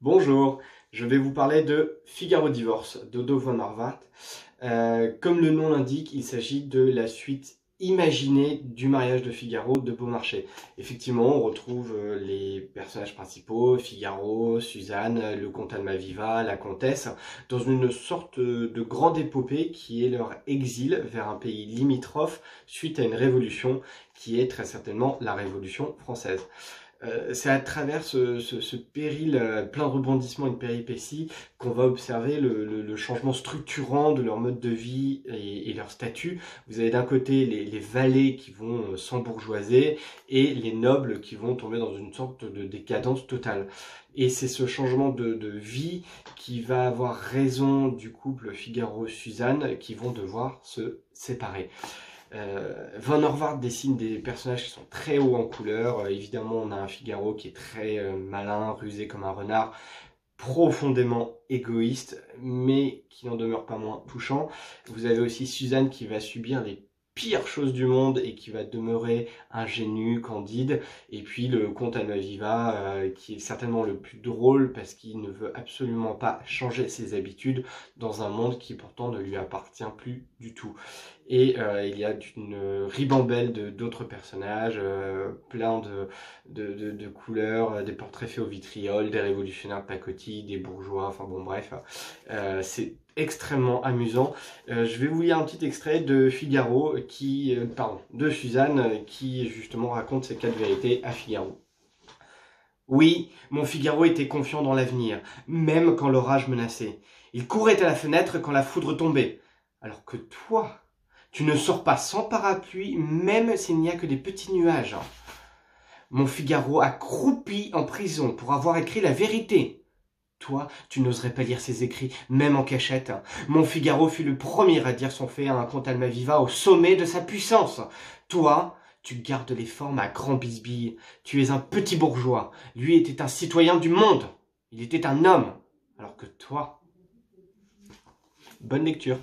Bonjour, je vais vous parler de Figaro Divorce d'Odo von Horvath. Comme le nom l'indique, il s'agit de la suite imaginée du mariage de Figaro de Beaumarchais. Effectivement, on retrouve les personnages principaux, Figaro, Suzanne, le comte Almaviva, la comtesse, dans une sorte de grande épopée qui est leur exil vers un pays limitrophe suite à une révolution qui est très certainement la Révolution française. C'est à travers ce péril plein de rebondissements et de péripéties qu'on va observer le changement structurant de leur mode de vie et leur statut. Vous avez d'un côté les valets qui vont s'embourgeoiser et les nobles qui vont tomber dans une sorte de décadence totale. Et c'est ce changement de vie qui va avoir raison du couple Figaro-Suzanne qui vont devoir se séparer. Von Horvath dessine des personnages qui sont très hauts en couleur. Évidemment, on a un Figaro qui est très malin, rusé comme un renard, profondément égoïste, mais qui n'en demeure pas moins touchant. Vous avez aussi Suzanne qui va subir les pires choses du monde et qui va demeurer ingénue, candide. Et puis le comte Almaviva, qui est certainement le plus drôle parce qu'il ne veut absolument pas changer ses habitudes dans un monde qui pourtant ne lui appartient plus du tout. Et il y a une ribambelle d'autres personnages, plein de couleurs, des portraits faits au vitriol, des révolutionnaires de pacotille, des bourgeois, enfin bon bref, c'est extrêmement amusant. Je vais vous lire un petit extrait de Figaro, de Suzanne, qui justement raconte ses quatre vérités à Figaro. Oui, mon Figaro était confiant dans l'avenir, même quand l'orage menaçait. Il courait à la fenêtre quand la foudre tombait. Alors que toi, tu ne sors pas sans parapluie, même s'il n'y a que des petits nuages. Mon Figaro a croupi en prison pour avoir écrit la vérité. Toi, tu n'oserais pas lire ses écrits, même en cachette. Mon Figaro fut le premier à dire son fait à un comte Almaviva au sommet de sa puissance. Toi, tu gardes les formes à grand bisbille. Tu es un petit bourgeois. Lui était un citoyen du monde. Il était un homme. Alors que toi... Bonne lecture.